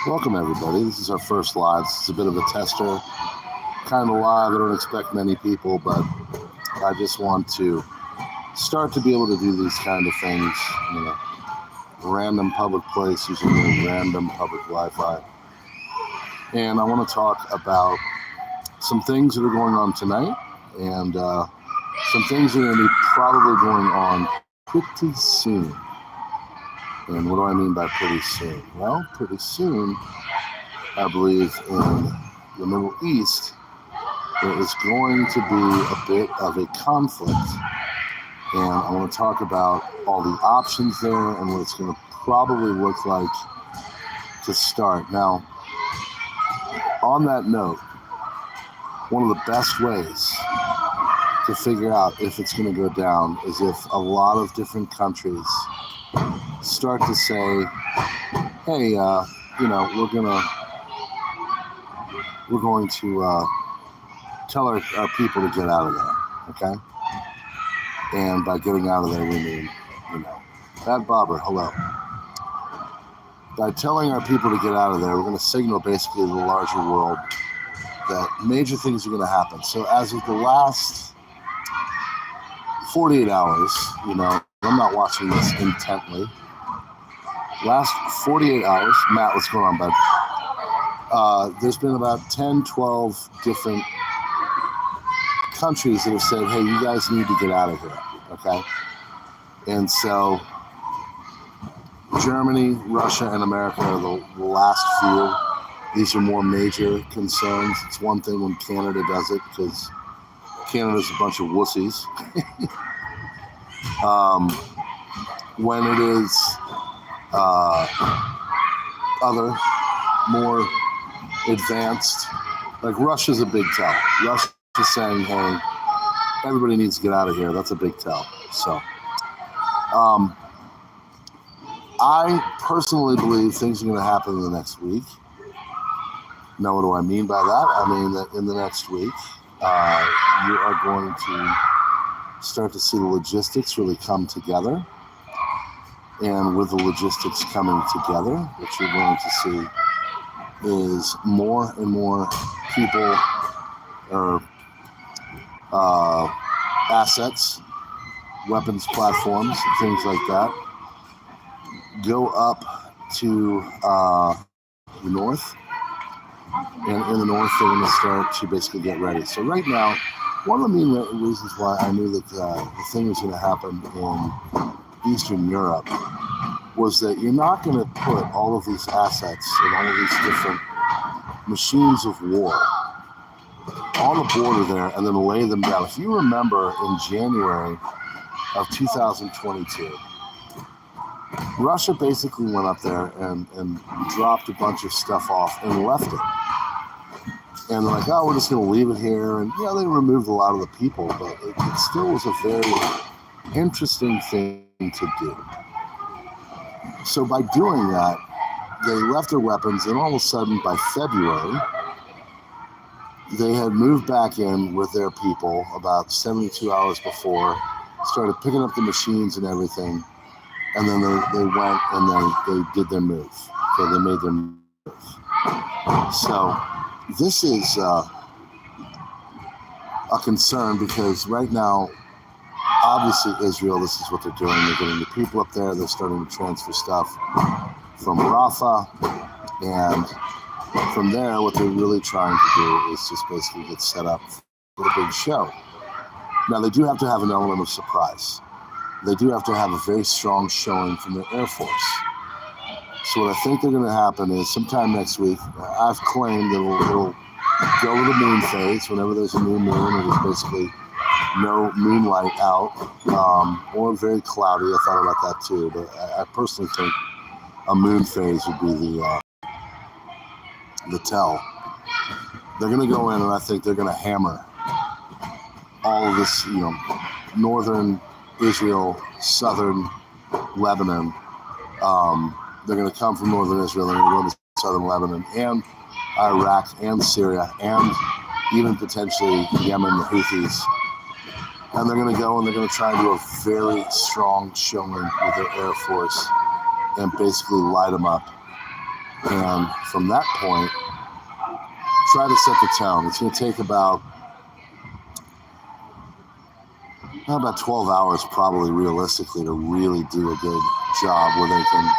Welcome everybody. This is our first live. It's a bit of a tester, kind of live. I don't expect many people, but I just want to start to be able to do these kind of things in a random public place using a random public Wi-Fi. And I want to talk about some things that are going on tonight and some things that are going to be probably going on pretty soon. And what do I mean by pretty soon? Well, pretty soon, I believe in the Middle East, there is going to be a bit of a conflict. And I want to talk about all the options there and what it's going to probably look like to start. Now, on that note, one of the best ways to figure out if it's going to go down is if a lot of different countries start to say, hey, we're going to tell our people to get out of there, okay? And by getting out of there, we mean, Bad Bobber, hello. By telling our people to get out of there, we're going to signal basically to the larger world that major things are going to happen. So as of the last 48 hours, I'm not watching this intently. Last 48 hours, Matt, what's going on, bud? There's been about 10, 12 different countries that have said, hey, you guys need to get out of here, okay? And so Germany, Russia, and America are the last few. These are more major concerns. It's one thing when Canada does it because Canada's a bunch of wussies. When it is other, more advanced, like Russia's a big tell. Russia's saying, hey, everybody needs to get out of here. That's a big tell. So I personally believe things are going to happen in the next week. Now, what do I mean by that? I mean that in the next week, you are going to start to see the logistics really come together. And with the logistics coming together, what you're going to see is more and more people or assets, weapons platforms, things like that, go up to the north. And in the north, they're going to start to basically get ready. So right now, one of the main reasons why I knew that the thing was going to happen in Eastern Europe was that you're not going to put all of these assets and all of these different machines of war on the border there and then lay them down. If you remember in January of 2022, Russia basically went up there and dropped a bunch of stuff off and left it. And they're like, oh, we're just going to leave it here. And, they removed a lot of the people, but it still was a very interesting thing to do. So by doing that, they left their weapons, and all of a sudden, by February, they had moved back in with their people about 72 hours before, started picking up the machines and everything, and then they went and they did their move. So they made their move. So this is a concern because right now, obviously Israel, this is what they're doing. They're getting the people up there. They're starting to transfer stuff from Rafah. And from there, what they're really trying to do is just basically get set up for a big show. Now, they do have to have an element of surprise. They do have to have a very strong showing from their Air Force. So what I think they're going to happen is sometime next week, I've claimed that it'll go to the moon phase. Whenever there's a new moon, it is basically no moonlight out, or very cloudy. I thought about that too, but I personally think a moon phase would be the tell. They're going to go in and I think they're going to hammer all of this, northern Israel, southern Lebanon. They're going to come from northern Israel and go to southern Lebanon and Iraq and Syria and even potentially Yemen, the Houthis. And they're going to go and they're going to try and do a very strong showing with their Air Force and basically light them up And from that point, try to set the tone. It's going to take about 12 hours probably realistically to really do a good job where they can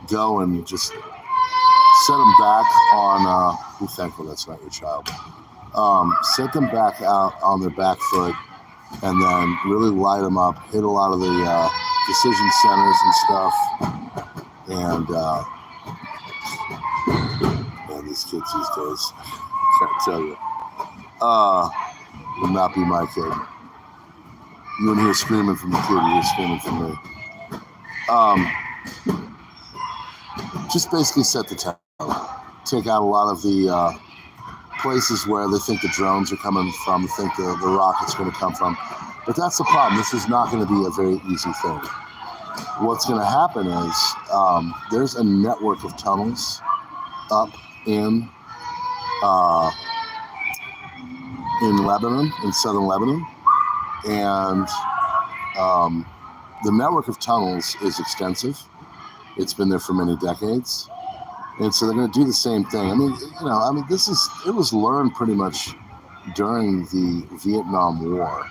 go and just set them back on, be thankful that's not your child. Set them back out on their back foot and then really light them up, hit a lot of the decision centers and stuff. And man, these kids these days, can't tell you, would not be my kid. You wouldn't hear screaming from the kid, you hear screaming from me. Just basically set the tone. Take out a lot of the places where they think the drones are coming from, think the rocket's going to come from. But that's the problem. This is not going to be a very easy thing. What's going to happen is there's a network of tunnels up in Lebanon, in southern Lebanon. And the network of tunnels is extensive. It's been there for many decades. And so they're going to do the same thing. It was learned pretty much during the Vietnam War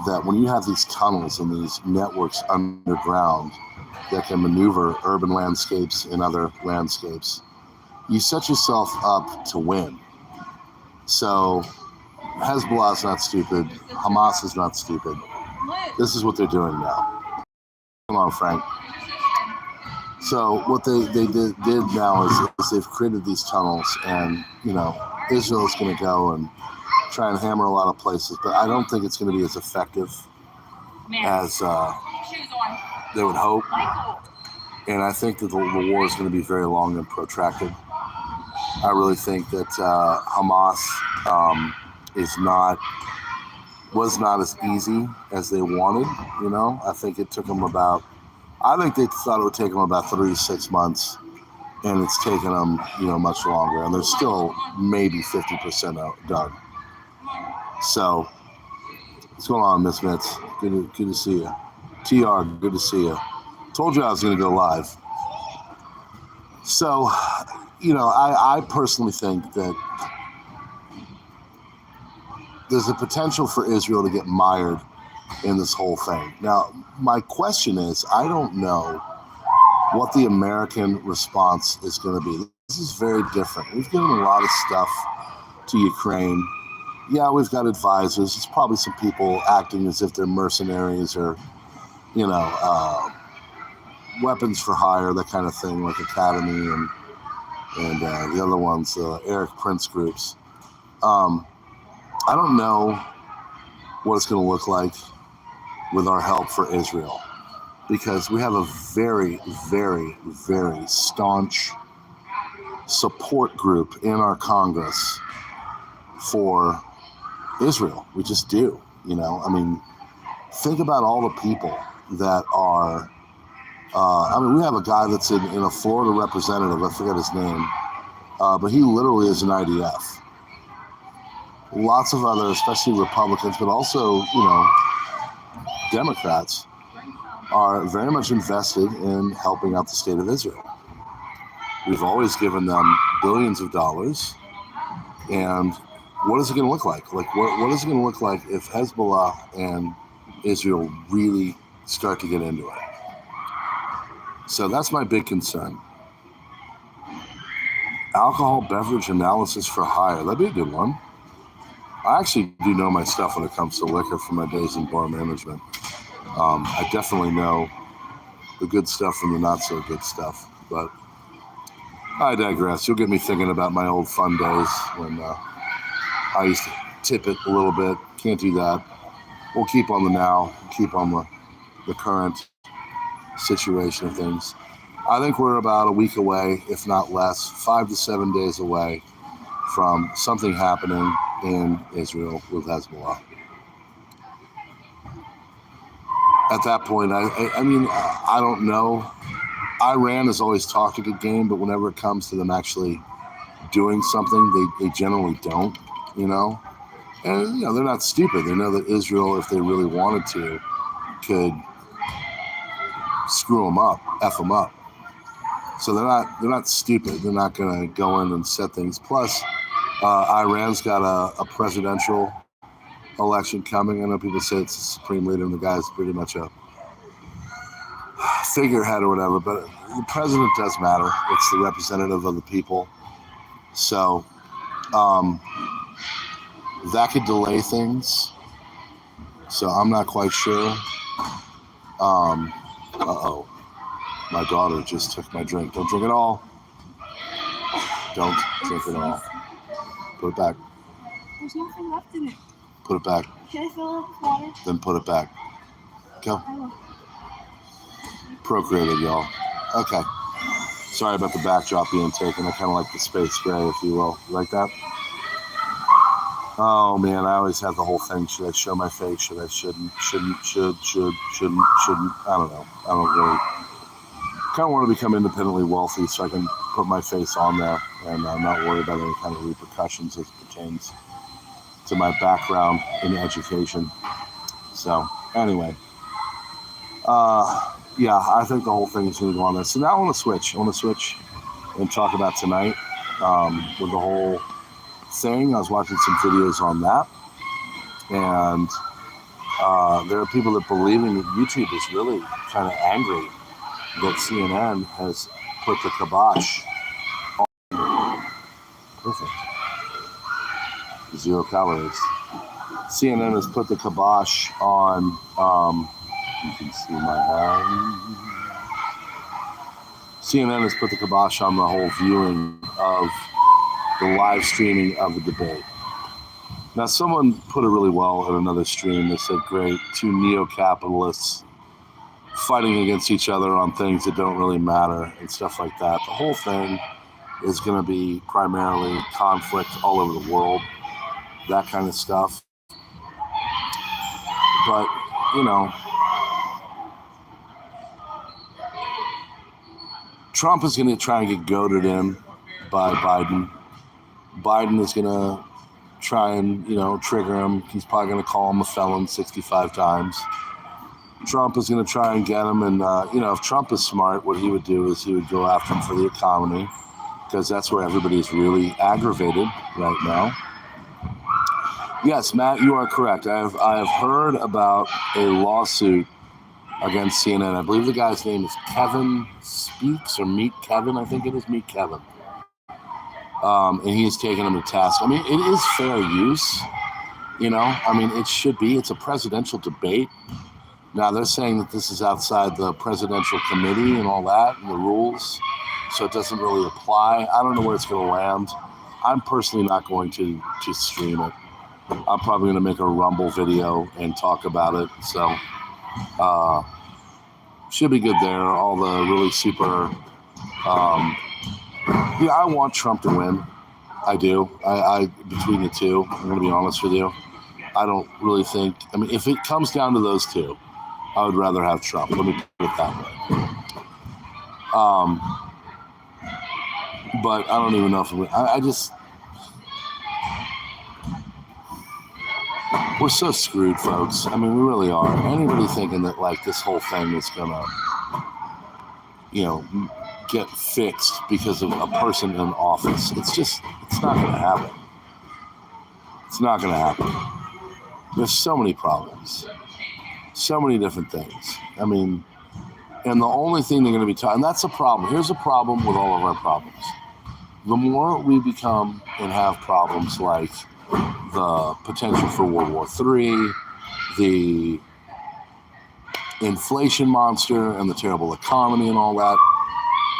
that when you have these tunnels and these networks underground that can maneuver urban landscapes and other landscapes, you set yourself up to win. So Hezbollah is not stupid. Hamas is not stupid. This is what they're doing now. Come on, Frank. So what they did now is they've created these tunnels, and Israel is going to go and try and hammer a lot of places, but I don't think it's going to be as effective as they would hope. And I think that the war is going to be very long and protracted. I really think that Hamas was not as easy as they wanted. I think it took them I think they thought it would take them about 3 to 6 months, and it's taken them, much longer. And they're still maybe 50% done. So, what's going on, Miss Mitz? Good to see you. TR, good to see you. Told you I was going to go live. So, I personally think that there's a potential for Israel to get mired in this whole thing. Now, my question is, I don't know what the American response is going to be. This is very different. We've given a lot of stuff to Ukraine. Yeah, we've got advisors. It's probably some people acting as if they're mercenaries or, weapons for hire, that kind of thing, like Academy and the other ones, Eric Prince groups. I don't know what it's going to look like with our help for Israel, because we have a very, very, very staunch support group in our Congress for Israel. We just do, think about all the people that are, we have a guy that's in a Florida representative, I forget his name, but he literally is an IDF. Lots of other, especially Republicans, but also, Democrats are very much invested in helping out the state of Israel. We've always given them billions of dollars. And what is it going to look like? What is it going to look like if Hezbollah and Israel really start to get into it? So that's my big concern. Alcohol beverage analysis for hire. That'd be a good one. I actually do know my stuff when it comes to liquor from my days in bar management. I definitely know the good stuff from the not so good stuff, but I digress. You'll get me thinking about my old fun days when I used to tip it a little bit. Can't do that. We'll keep on the now, keep on the current situation of things. I think we're about a week away, if not less, 5 to 7 days away from something happening in Israel with Hezbollah. At that point, I don't know. Iran has always talked a good game, but whenever it comes to them actually doing something, they generally don't, And, they're not stupid. They know that Israel, if they really wanted to, could screw them up, F them up. So they're not stupid. They're not going to go in and set things. Plus, Iran's got a presidential election coming. I know people say it's the supreme leader, and the guy's pretty much a figurehead or whatever, but the president does matter. It's the representative of the people. So that could delay things. So I'm not quite sure. Uh-oh. My daughter just took my drink. Don't drink it all. Don't drink it all. Put it back. There's nothing left in it. Put it back. Can I fill it up with water? Then put it back. Go. I will. Procreated, y'all. Okay. Sorry about the backdrop being taken. I kind of like the space gray, if you will. You like that? Oh, man, I always have the whole thing. Should I show my face? Should I? Shouldn't? Shouldn't? Shouldn't? I don't know. I don't really. Kind of want to become independently wealthy so I can put my face on there and not worry about any kind of repercussions as pertains to my background in education. So, anyway. Yeah, I think the whole thing is going to go on there. So now I want to switch. And talk about tonight with the whole thing. I was watching some videos on that. And there are people that believe in that YouTube is really kind of angry that CNN has put the kibosh on. Perfect. 0 calories. CNN has put the kibosh on, you can see my hand. CNN has put the kibosh on the whole viewing of the live streaming of the debate. Now, someone put it really well in another stream. They said, great, 2 neo-capitalists fighting against each other on things that don't really matter and stuff like that. The whole thing is going to be primarily conflict all over the world, that kind of stuff. But, you know, Trump is going to try and get goaded in by Biden. Biden is going to try and, you know, trigger him. He's probably going to call him a felon 65 times. Trump is going to try and get him. And, you know, if Trump is smart, what he would do is he would go after him for the economy, because that's where everybody's really aggravated right now. Yes, Matt, you are correct. I have heard about a lawsuit against CNN. I believe the guy's name is Kevin Speaks, or Meet Kevin. I think it is Meet Kevin. And he is taking him to task. I mean, it is fair use. You know, I mean, it should be. It's a presidential debate. Now, they're saying that this is outside the presidential committee and all that and the rules, so it doesn't really apply. I don't know where it's going to land. I'm personally not going to stream it. I'm probably going to make a Rumble video and talk about it. So, should be good there. All the really super... yeah, I want Trump to win. I do. I between the two, I'm going to be honest with you. I don't really think... I mean, if it comes down to those two, I would rather have Trump. Let me put it that way. But I don't even know if I just... We're so screwed, folks. I mean, we really are. Anybody thinking that, like, this whole thing is going to, you know, get fixed because of a person in office, it's not going to happen. It's not going to happen. There's so many problems. So many different things. I mean, and the only thing they're going to be talking, and that's a problem. Here's a problem with all of our problems. The more we become and have problems like the potential for World War III, the inflation monster and the terrible economy and all that,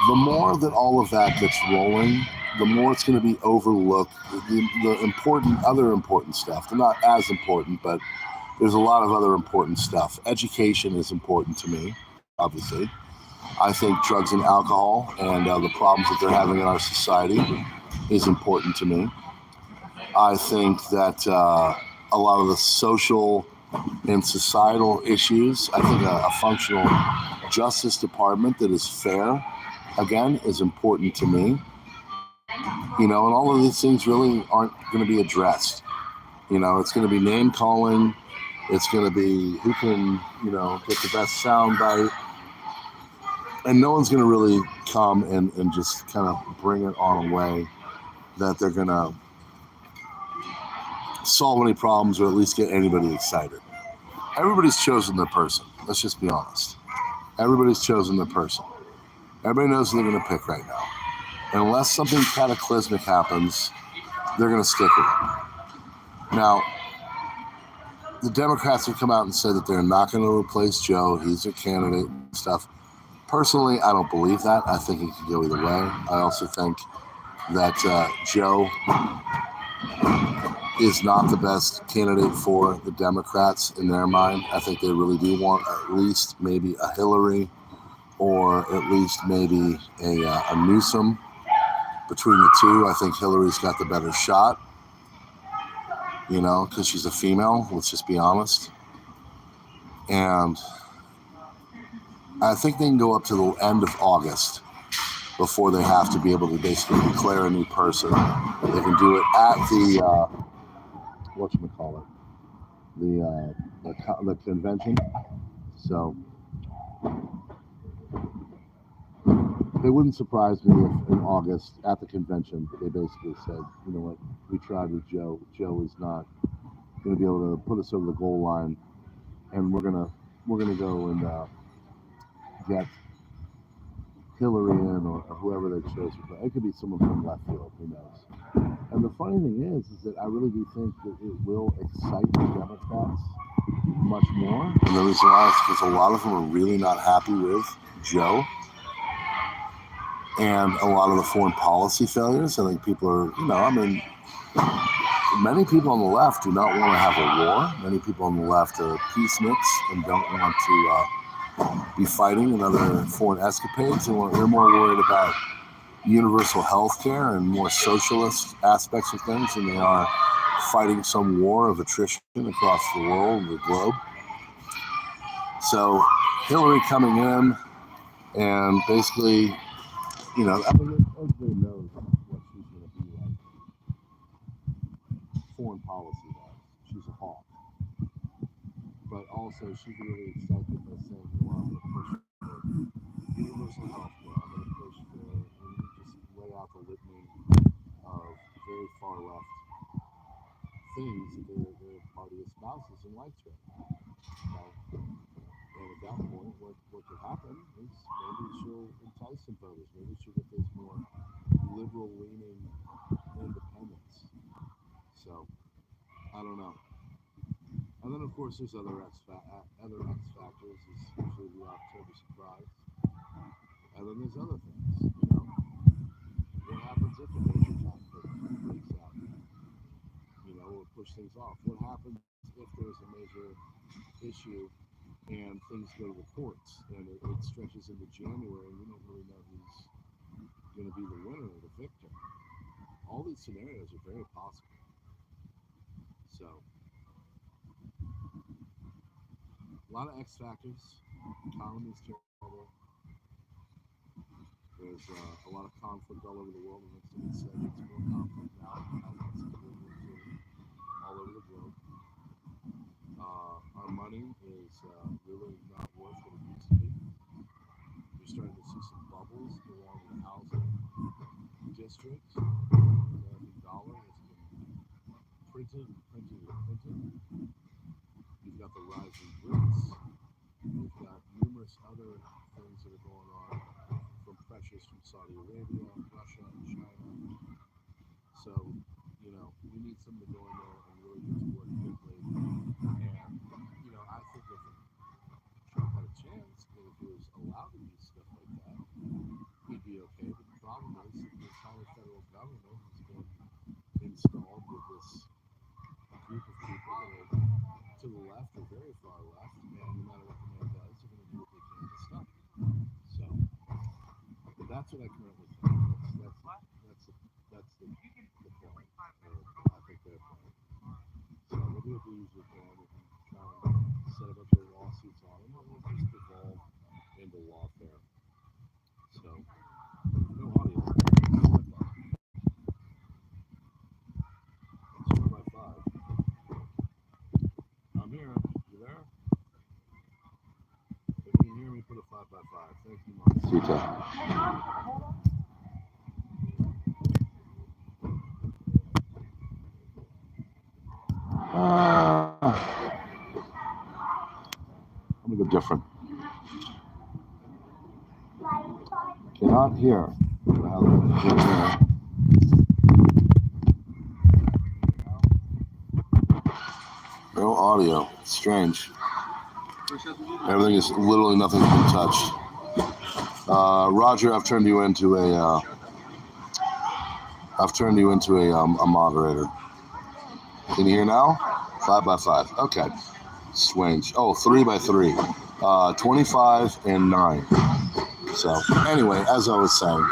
the more that all of that gets rolling, the more it's going to be overlooked. The other important stuff, they're not as important, but there's a lot of other important stuff. Education is important to me, obviously. I think drugs and alcohol and the problems that they're having in our society is important to me. I think that a lot of the social and societal issues, I think a functional Justice Department that is fair, again, is important to me. You know, and all of these things really aren't going to be addressed. You know, it's going to be name calling. It's going to be who can, you know, get the best soundbite. and no one's going to really come and just kind of bring it on a way that they're going to solve any problems or at least get anybody excited. Everybody's chosen their person. Let's just be honest. Everybody's chosen their person. Everybody knows who they're going to pick right now. And unless something cataclysmic happens, they're going to stick with it. Now, the Democrats have come out and said that they're not going to replace Joe. He's their candidate and stuff. Personally, I don't believe that. I think it could go either way. I also think that Joe is not the best candidate for the Democrats in their mind. I think they really do want at least maybe a Hillary or at least maybe a Newsom. Between the two, I think Hillary's got the better shot, because she's a female, let's just be honest. And I think they can go up to the end of August before they have to be able to basically declare a new person. They can do it at the, whatchamacallit, the convention. So it wouldn't surprise me if in August at the convention they basically said, you know what, we tried with Joe. Joe is not going to be able to put us over the goal line, and we're gonna go and get Hillary in or whoever they chose. It could be someone from left field. Who knows? And the funny thing is that I really do think that it will excite the Democrats much more. And the reason why is because a lot of them are really not happy with Joe and a lot of the foreign policy failures. I think people are, many people on the left do not want to have a war. Many people on the left are peaceniks and don't want to be fighting in other foreign escapades. They're more worried about universal health care and more socialist aspects of things than they are fighting some war of attrition across the world, the globe. So Hillary coming in and basically, everybody knows what she's going to be like foreign policy-wise. She's a hawk. But also, she's really excited by saying, I'm going to push for universal health care. I'm going to push for, and just lay out the litany of very far left things that their party espouses and likes right now. And at that point, what could happen is maybe she'll entice some voters. Maybe she'll get those more liberal-leaning independents. So, I don't know. And then, of course, there's other X factors. Is usually the October surprise. And then there's other things. What happens if a major conflict breaks out? Or push things off? What happens if there's a major issue and things go to the courts and it stretches into January and we don't really know who's going to be the winner or the victor? All these scenarios are very possible. So, a lot of X factors. Economy's terrible. There's a lot of conflict all over the world. It looks like it's more conflict now all over the globe. Our money is really not worth what it used to be. You're starting to see some bubbles along the housing districts. The American dollar has been printed and printed and printed. You've got the rising Brits. You've got numerous other things that are going on, from pressures from Saudi Arabia, Russia, and China. So, we need something to go in there and really get to work quickly. And, I think if Trump had a chance, and if he was allowed to do stuff like that, he'd be okay. But the problem is that the entire federal government has been installed with this group of people that are to the left or very far left, and no matter what the man does, they're going to do what they can to stop it. So, but that's what I currently think. That's the plan. I think their plan. So we'll do what we usually can. We can try and set a bunch of lawsuits on them, and we'll just evolve into lawfare. So, no audio. It's 4 by 5. I'm here. You there? If you can hear me, put a 5 by 5. Thank you, Mark. different. Cannot hear. No audio. Strange. Everything is literally nothing's been touched. Roger, I've turned you into a moderator. Can you hear now? 5 by 5. Okay. Strange. Oh, 3 by 3. 25 and 9. So anyway, as I was saying,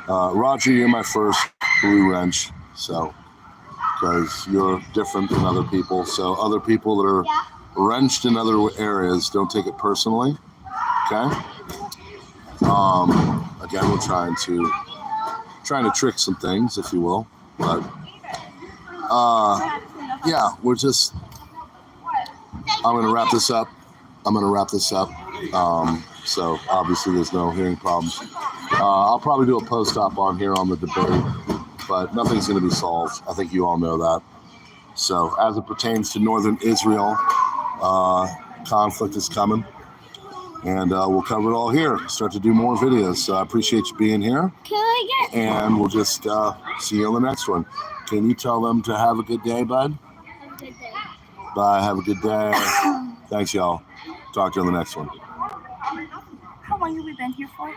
Roger, you're my first blue wrench. So because you're different than other people. So other people that are wrenched in other areas don't take it personally. Okay. Again, we're trying to trick some things, if you will. But yeah, we're just. I'm gonna wrap this up. So obviously there's no hearing problems. I'll probably do a post-op on here on the debate, but nothing's going to be solved. I think you all know that. So as it pertains to northern Israel, conflict is coming, and we'll cover it all here. Start to do more videos. So I appreciate you being here, and we'll just see you on the next one. Can you tell them to have a good day, bud? Have a good day. Bye. Have a good day. Thanks, y'all. Talk to you on the next one. How long have we been here for?